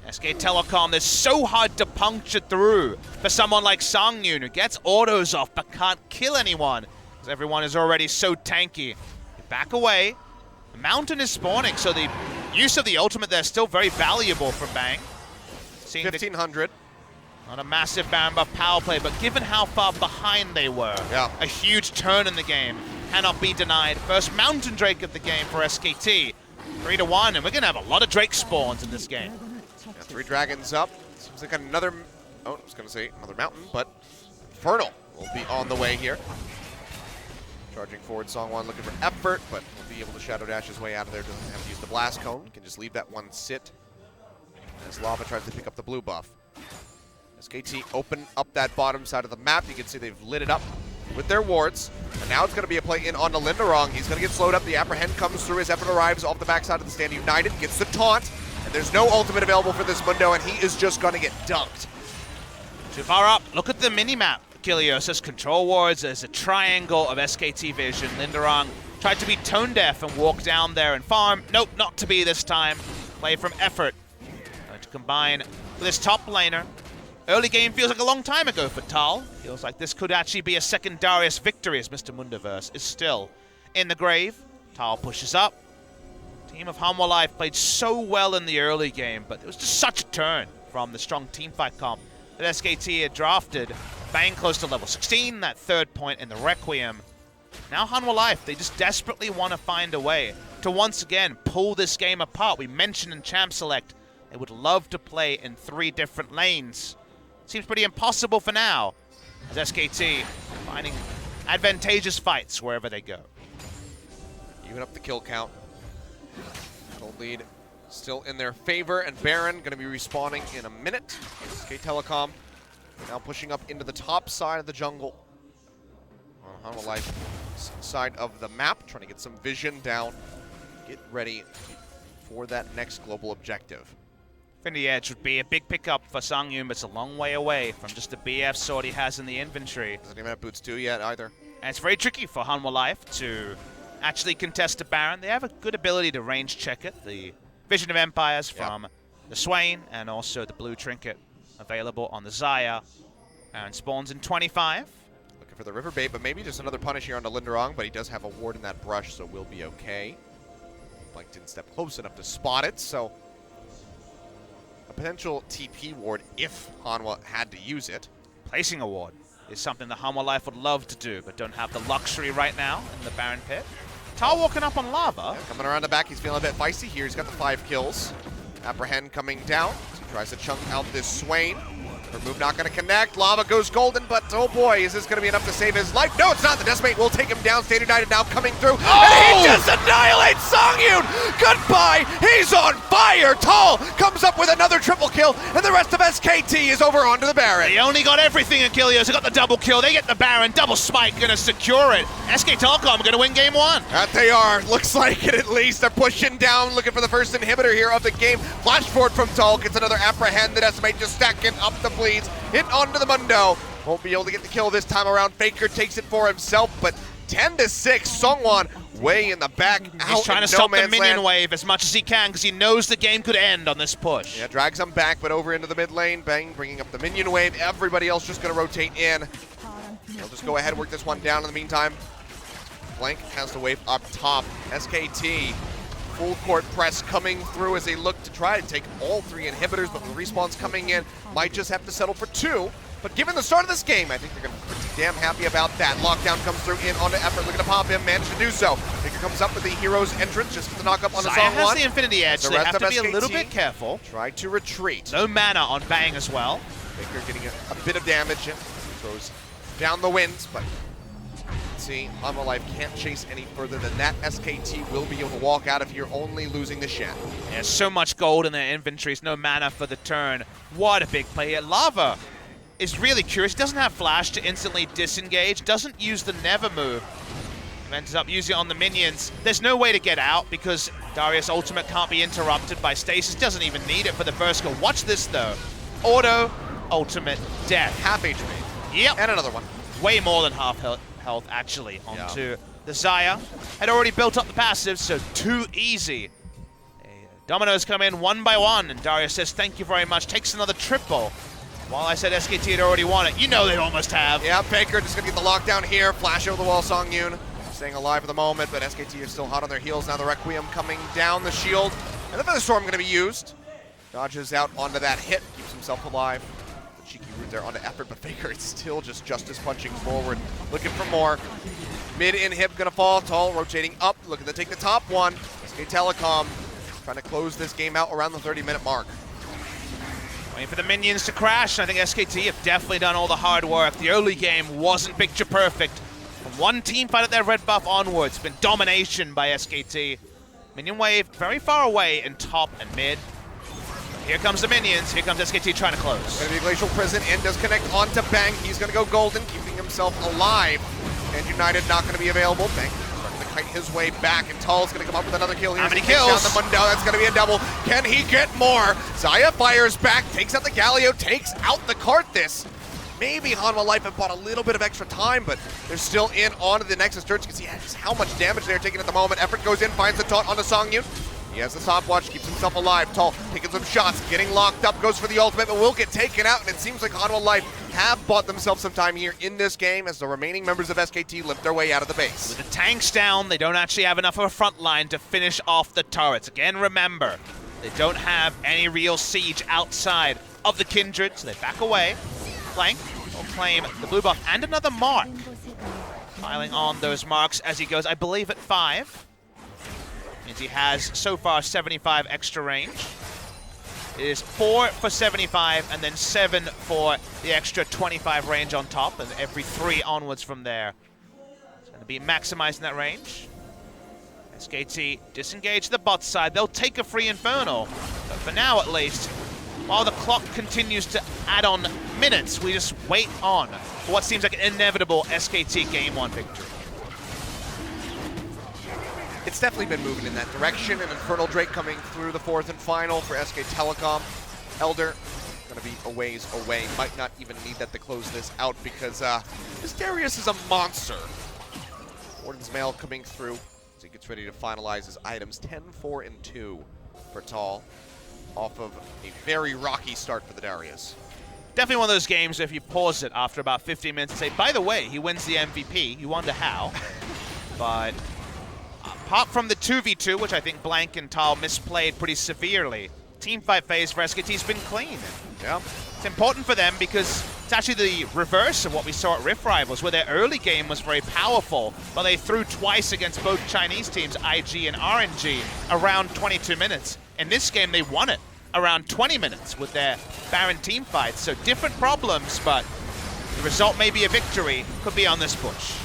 SK Telecom, they're so hard to puncture through for someone like Songyun who gets autos off but can't kill anyone because everyone is already so tanky. Back away. The mountain is spawning, so the use of the ultimate there is still very valuable for Bang. Seeing 1,500. Not a massive Baron buff power play, but given how far behind they were, a huge turn in the game cannot be denied. First Mountain Drake of the game for SKT. 3-1, and we're going to have a lot of Drake spawns in this game. Yeah, 3 dragons up. Seems like another, I was going to say another mountain, but Infernal will be on the way here. Charging forward, Songwon looking for effort, but will be able to Shadow Dash his way out of there. Doesn't have to use the Blast Cone. Can just leave that one sit as Lava tries to pick up the blue buff. SKT open up that bottom side of the map. You can see they've lit it up with their wards. And now it's going to be a play in on the Linderung. He's going to get slowed up. The apprehend comes through. His effort arrives off the backside of the stand. United gets the taunt. And there's no ultimate available for this Mundo, and he is just going to get dunked. Too far up. Look at the mini-map. Kilios' control wards. There's a triangle of SKT vision. Linderung tried to be tone deaf and walk down there and farm. Nope, not to be this time. Play from effort. Going to combine with his top laner. Early game feels like a long time ago for Tal. Feels like this could actually be a second Darius victory as Mr. Mundoverse is still in the grave. Tal pushes up. Team of Hanwha Life played so well in the early game, but it was just such a turn from the strong teamfight comp that SKT had drafted. Bang close to level 16, that third point in the Requiem. Now Hanwha Life, they just desperately want to find a way to once again pull this game apart. We mentioned in Champ Select, they would love to play in 3 different lanes. Seems pretty impossible for now, as SKT finding advantageous fights wherever they go. Even up the kill count. Gold lead still in their favor, and Baron going to be respawning in a minute. SK Telecom now pushing up into the top side of the jungle. On Hanwha Life side of the map, trying to get some vision down. Get ready for that next global objective. Infinity Edge would be a big pickup for Songyun, but it's a long way away from just the BF sword he has in the inventory. Doesn't even have boots 2 yet either. And it's very tricky for Hanwha Life to actually contest a Baron. They have a good ability to range check it. The Vision of Empires from the Swain and also the blue trinket available on the Xayah. Baron spawns in 25. Looking for the river bait, but maybe just another punish here on the Linderung, but he does have a ward in that brush, so we'll be okay. Blank didn't step close enough to spot it, so a potential TP ward if Hanwha had to use it. Placing a ward is something the Hanwha Life would love to do, but don't have the luxury right now in the Baron pit. Tal walking up on Lava. Yeah, coming around the back, he's feeling a bit feisty here. He's got the 5 kills. Apprehend coming down. He tries to chunk out this Swain. Her move not going to connect. Lava goes golden, but oh boy, is this going to be enough to save his life? No, it's not. The Decimate will take him down. State United now coming through. And he just annihilates Songyun. Goodbye. He's on fire. Tal comes up with another triple kill, and the rest of SKT is over onto the Baron. They only got everything in Kilios. They got the double kill. They get the Baron. Double spike. Going to secure it. SK Telecom going to win game 1. That they are. Looks like it at least. They're pushing down, looking for the first inhibitor here of the game. Flash forward from Tal. Gets another Apprehend. The Decimate just stacking up the bleeds. Hit onto the Mundo. Won't be able to get the kill this time around. FLICKR takes it for himself, but 10-6, Songwon way in the back, out He's trying in to stop no the man's minion land. wave as much as he can because he knows the game could end on this push. Yeah, drags him back, but over into the mid lane. Bang, bringing up the minion wave. Everybody else just going to rotate in. He'll just go ahead, work this one down in the meantime. Blank has the wave up top. SKT, full court press coming through as they look to try to take all 3 inhibitors, but with respawns coming in, might just have to settle for 2. But given the start of this game, I think they're going to be pretty damn happy about that. Lockdown comes through in onto Effort, looking to pop him, managed to do so. FLICKR comes up with the hero's entrance, just to knock up on the Zaya Song has one. the Infinity Edge, The so they rest have to of be a little SKT bit careful. Try to retreat. No mana on Bang as well. FLICKR getting a bit of damage in. Throws down the winds, but see, Hanwha Life can't chase any further than that. SKT will be able to walk out of here, only losing the Shen. Yeah, so much gold in their inventories, no mana for the turn. What a big play here. Lava is really curious. He doesn't have flash to instantly disengage, doesn't use the never move. He ends up using it on the minions. There's no way to get out because Darius' ultimate can't be interrupted by stasis. Doesn't even need it for the first goal. Watch this though. Auto, ultimate, death. Half HP. Yep. And another one. Way more than half health actually onto the Zaya. Had already built up the passive, so too easy. Dominoes come in one by one, and Darius says thank you very much. Takes another triple. While I said SKT had already won it, you know they almost have. Yeah, FLICKR just gonna get the lockdown here. Flash over the wall, Songyun staying alive at the moment, but SKT are still hot on their heels. Now the Requiem coming down the shield. And the Feather Storm gonna be used. Dodges out onto that hit, keeps himself alive. The cheeky root there onto Effort, but FLICKR is still just Justice punching forward, looking for more. Mid inhib gonna fall, Tall rotating up, looking to take the top one. SK Telecom trying to close this game out around the 30-minute mark. Waiting for the minions to crash. I think SKT have definitely done all the hard work. The early game wasn't picture perfect. From one team fight at their red buff onwards, been domination by SKT. Minion wave very far away in top and mid. Here comes the minions. Here comes SKT trying to close. Gonna be Glacial Prison and does connect onto Bang. He's gonna go golden, keeping himself alive. And United not gonna be available. Bang starting to kite his way back, and Tall's gonna come up with another kill here. How many He takes kills? Down the Mundo. That's gonna be a double. Can he get more? Zaya fires back, takes out the Galio, takes out the Karthus. Maybe Hanwha Life have bought a little bit of extra time, but they're still in onto the Nexus Turret. You can see just how much damage they're taking at the moment. Effort goes in, finds the taunt onto Songyun. He has the stopwatch, keeps himself alive. Tall taking some shots, getting locked up, goes for the ultimate, but will get taken out. And it seems like Hanwha Life have bought themselves some time here in this game as the remaining members of SKT limp their way out of the base. With the tanks down, they don't actually have enough of a front line to finish off the turrets. Again, remember, they don't have any real siege outside of the Kindred, so they back away. Blank will claim the blue buff and another mark. Piling on those marks as he goes, I believe, at 5. Means he has so far 75 extra range. It is 4 for 75 and then 7 for the extra 25 range on top, and every 3 onwards from there. It's going to be maximizing that range. SKT disengage the bot side. They'll take a free Infernal, but for now at least, while the clock continues to add on minutes, we just wait on for what seems like an inevitable SKT Game 1 victory. It's definitely been moving in that direction. An Infernal Drake coming through the 4th and final for SK Telecom. Elder gonna be a ways away. Might not even need that to close this out because this Darius is a monster. Warden's Mail coming through as he gets ready to finalize his items. 10, 4, and 2 for Tall, off of a very rocky start for the Darius. Definitely one of those games if you pause it after about 15 minutes and say, by the way, he wins the MVP. You wonder how. But apart from the 2v2, which I think Blank and Tal misplayed pretty severely, teamfight phase for SKT's been clean. Yeah. It's important for them because it's actually the reverse of what we saw at Rift Rivals, where their early game was very powerful, but they threw twice against both Chinese teams, IG and RNG, around 22 minutes. In this game, they won it around 20 minutes with their Baron team fights. So different problems, but the result may be a victory. Could be on this push.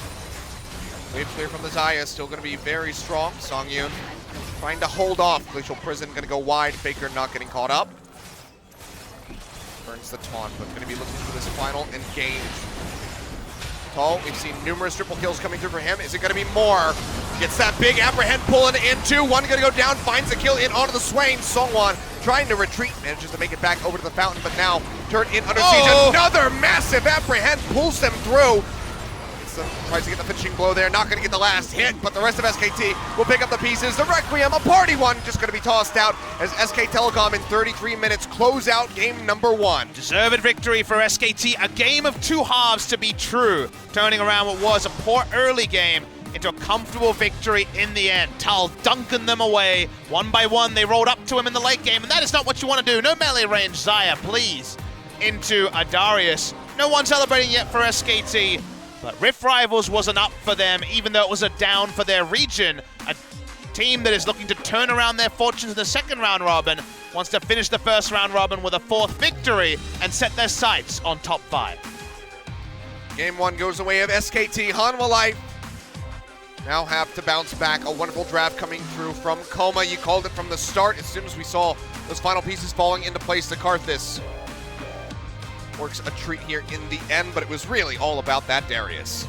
Wave clear from the Zaya, still going to be very strong. Songyun trying to hold off. Glacial Prison going to go wide. FLICKR not getting caught up. Burns the taunt, but going to be looking for this final engage. Tall, we've seen numerous triple kills coming through for him. Is it going to be more? Gets that big apprehend pulling into. One going to go down, finds the kill in onto the Swain. Songwon trying to retreat, manages to make it back over to the fountain, but now turned in under siege. Another massive apprehend pulls them through. gets tries to get the finishing blow there. Not going to get the last hit, but the rest of SKT will pick up the pieces. The Requiem, a party one, just going to be tossed out as SK Telecom in 33 minutes close out game number 1. Deserved victory for SKT, a game of two halves to be true, turning around what was a poor early game into a comfortable victory in the end. Tal dunking them away. One by one, they rolled up to him in the late game, and that is not what you want to do. No melee range, Zaya, please. Into a Darius. No one celebrating yet for SKT, but Rift Rivals wasn't up for them, even though it was a down for their region. A team that is looking to turn around their fortunes in the second round robin wants to finish the first round robin with a 4th victory and set their sights on top 5. Game 1 goes the way of SKT. Hanwha Life now have to bounce back. A wonderful draft coming through from Coma. You called it from the start as soon as we saw those final pieces falling into place. The Karthus works a treat here in the end, but it was really all about that Darius.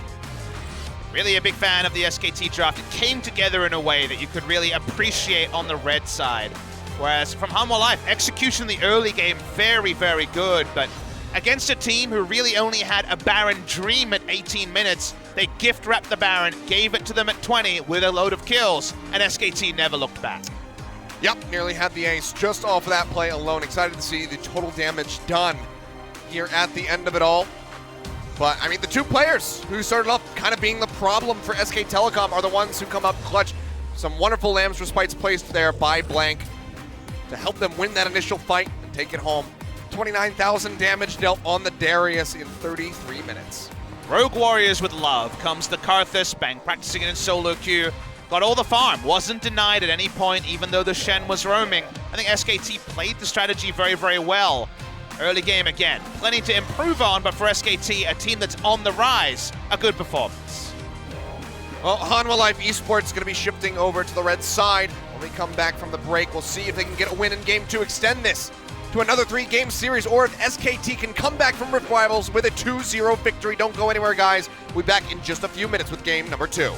Really a big fan of the SKT draft. It came together in a way that you could really appreciate on the red side. Whereas from Hanwha Life, execution in the early game, very, very good, but against a team who really only had a Baron Dream at 18 minutes, they gift wrapped the Baron, gave it to them at 20 with a load of kills, and SKT never looked back. Yep, nearly had the ace just off of that play alone. Excited to see the total damage done here at the end of it all. But, I mean, the two players who started off kind of being the problem for SK Telecom are the ones who come up clutch. Some wonderful Lamb's Respites placed there by Blank to help them win that initial fight and take it home. 29,000 damage dealt on the Darius in 33 minutes. Rogue Warriors with love comes the Karthus, Bang practicing it in solo queue. Got all the farm, wasn't denied at any point even though the Shen was roaming. I think SKT played the strategy very, very well. Early game again, plenty to improve on, but for SKT, a team that's on the rise, a good performance. Well, Hanwha Life Esports going to be shifting over to the red side. When we come back from the break, we'll see if they can get a win in game 2, extend this to another 3-game series, or if SKT can come back from Rift Rivals with a 2-0 victory. Don't go anywhere, guys. We'll be back in just a few minutes with game number 2.